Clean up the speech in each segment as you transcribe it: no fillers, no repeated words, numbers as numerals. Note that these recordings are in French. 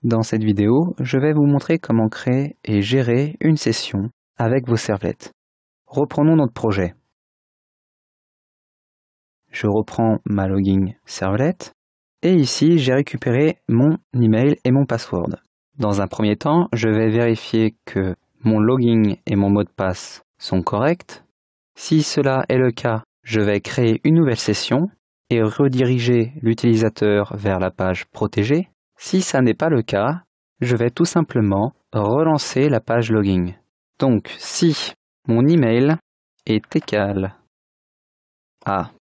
Dans cette vidéo, je vais vous montrer comment créer et gérer une session avec vos servlettes. Reprenons notre projet. Je reprends ma login servlet et ici j'ai récupéré mon email et mon password. Dans un premier temps, je vais vérifier que mon login et mon mot de passe sont corrects. Si cela est le cas, je vais créer une nouvelle session et rediriger l'utilisateur vers la page protégée. Si ça n'est pas le cas, je vais tout simplement relancer la page login. Donc, si mon email est égal à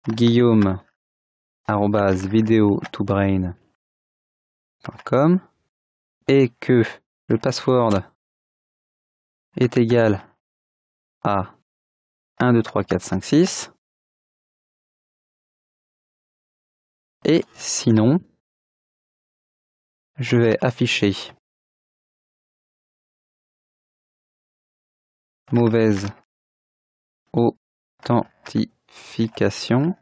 guillaume@video2brain.com et que le password est égal à 1, 2, 3, 4, 5, 6, et sinon, je vais afficher mauvaise authentification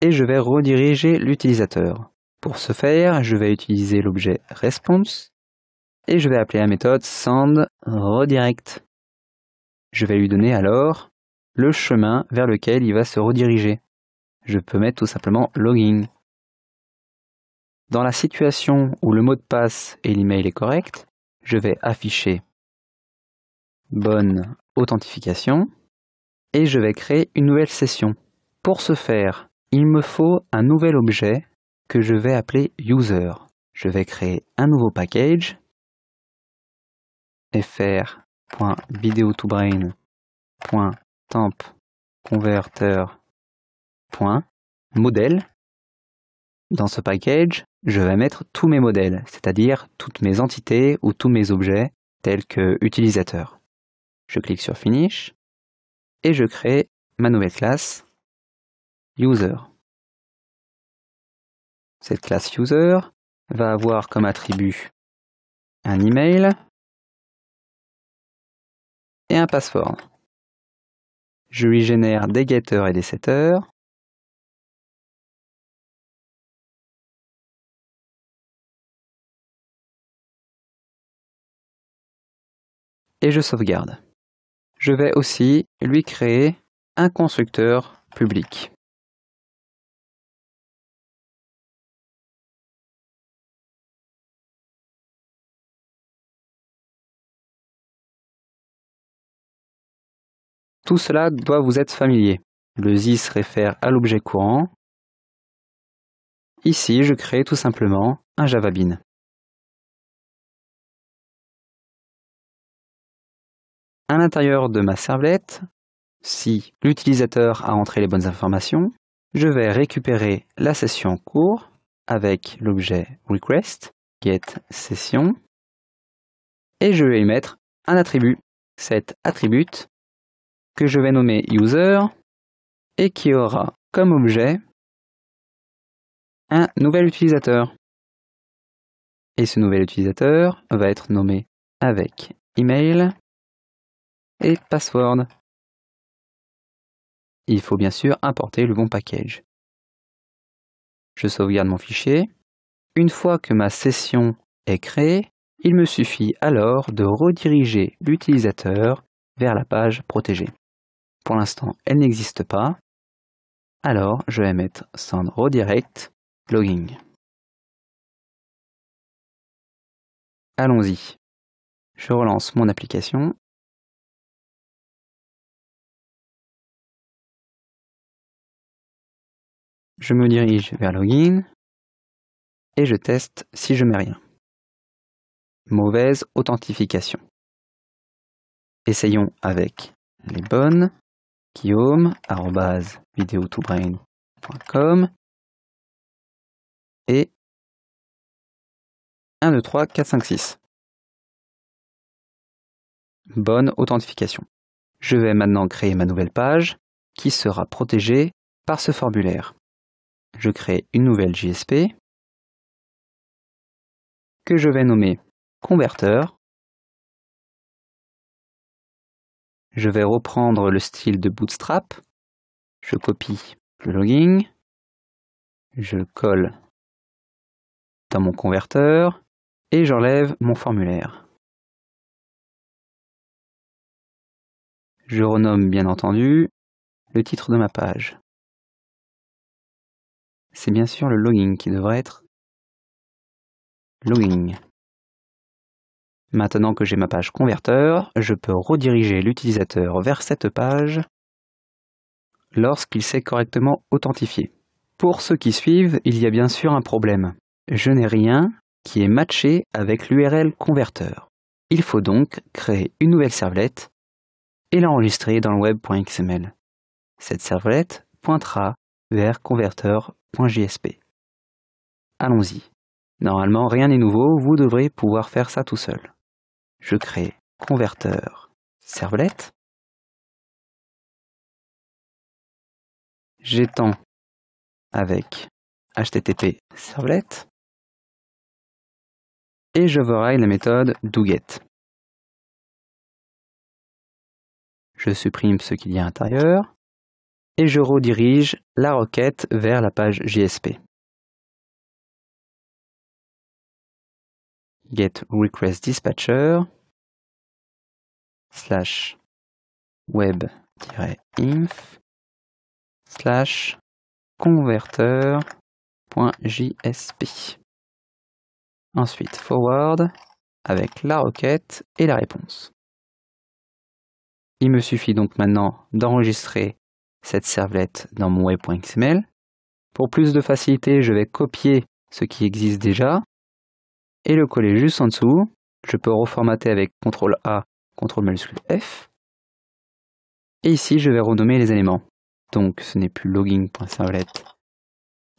et je vais rediriger l'utilisateur. Pour ce faire, je vais utiliser l'objet response et je vais appeler la méthode sendRedirect. Je vais lui donner alors le chemin vers lequel il va se rediriger. Je peux mettre tout simplement login. Dans la situation où le mot de passe et l'email est correct, je vais afficher bonne authentification et je vais créer une nouvelle session. Pour ce faire, il me faut un nouvel objet que je vais appeler user. Je vais créer un nouveau package fr.video2brain.tempConverter.model. Dans ce package, je vais mettre tous mes modèles, c'est-à-dire toutes mes entités ou tous mes objets tels que utilisateur. Je clique sur Finish et je crée ma nouvelle classe User. Cette classe User va avoir comme attribut un email et un password. Je lui génère des getters et des setters. Et je sauvegarde. Je vais aussi lui créer un constructeur public. Tout cela doit vous être familier. Le this réfère à l'objet courant. Ici, je crée tout simplement un Java Bean. À l'intérieur de ma servlette, si l'utilisateur a entré les bonnes informations, je vais récupérer la session en cours avec l'objet request, getSession, et je vais y mettre un attribut. Cet attribut que je vais nommer user et qui aura comme objet un nouvel utilisateur. Et ce nouvel utilisateur va être nommé avec email et password. Il faut bien sûr importer le bon package. Je sauvegarde mon fichier. Une fois que ma session est créée, il me suffit alors de rediriger l'utilisateur vers la page protégée. Pour l'instant, elle n'existe pas. Alors, je vais mettre sendRedirect login. Allons-y. Je relance mon application. Je me dirige vers login et je teste si je mets rien. Mauvaise authentification. Essayons avec les bonnes. guillaume@video2brain.com et 1, 2, 3, 4, 5, 6. Bonne authentification. Je vais maintenant créer ma nouvelle page qui sera protégée par ce formulaire. Je crée une nouvelle JSP que je vais nommer converteur. Je vais reprendre le style de Bootstrap. Je copie le login. Je le colle dans mon converteur et j'enlève mon formulaire. Je renomme bien entendu le titre de ma page. C'est bien sûr le login qui devrait être login. Maintenant que j'ai ma page converteur, je peux rediriger l'utilisateur vers cette page lorsqu'il s'est correctement authentifié. Pour ceux qui suivent, il y a bien sûr un problème. Je n'ai rien qui est matché avec l'URL converteur. Il faut donc créer une nouvelle servlette et l'enregistrer dans le web.xml. Cette servlette pointera vers converteur.jsp. Allons-y. Normalement, rien n'est nouveau, vous devrez pouvoir faire ça tout seul. Je crée converteur servlette. J'étends avec http servlette. Et j'override la méthode doGet. Je supprime ce qu'il y a à l'intérieur et je redirige la requête vers la page JSP. Get request dispatcher /web-inf /converteur.jsp. Ensuite forward avec la requête et la réponse. Il me suffit donc maintenant d'enregistrer cette servlette dans mon web.xml. Pour plus de facilité, je vais copier ce qui existe déjà et le coller juste en dessous. Je peux reformater avec CTRL-A, CTRL-F. Et ici, je vais renommer les éléments. Donc, ce n'est plus login.servlet,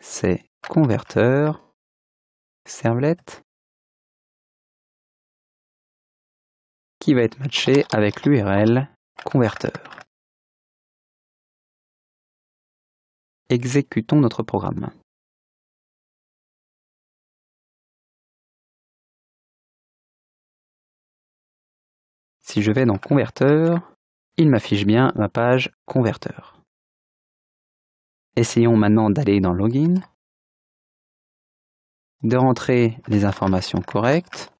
c'est converteur servlet qui va être matché avec l'URL converteur. Exécutons notre programme. Si je vais dans converteur, il m'affiche bien ma page converteur. Essayons maintenant d'aller dans login, de rentrer les informations correctes.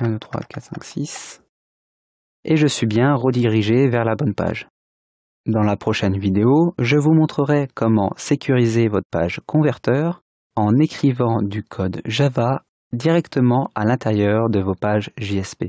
« 1, 2, 3, 4, 5, 6 » et je suis bien redirigé vers la bonne page. Dans la prochaine vidéo, je vous montrerai comment sécuriser votre page converteur en écrivant du code Java directement à l'intérieur de vos pages JSP.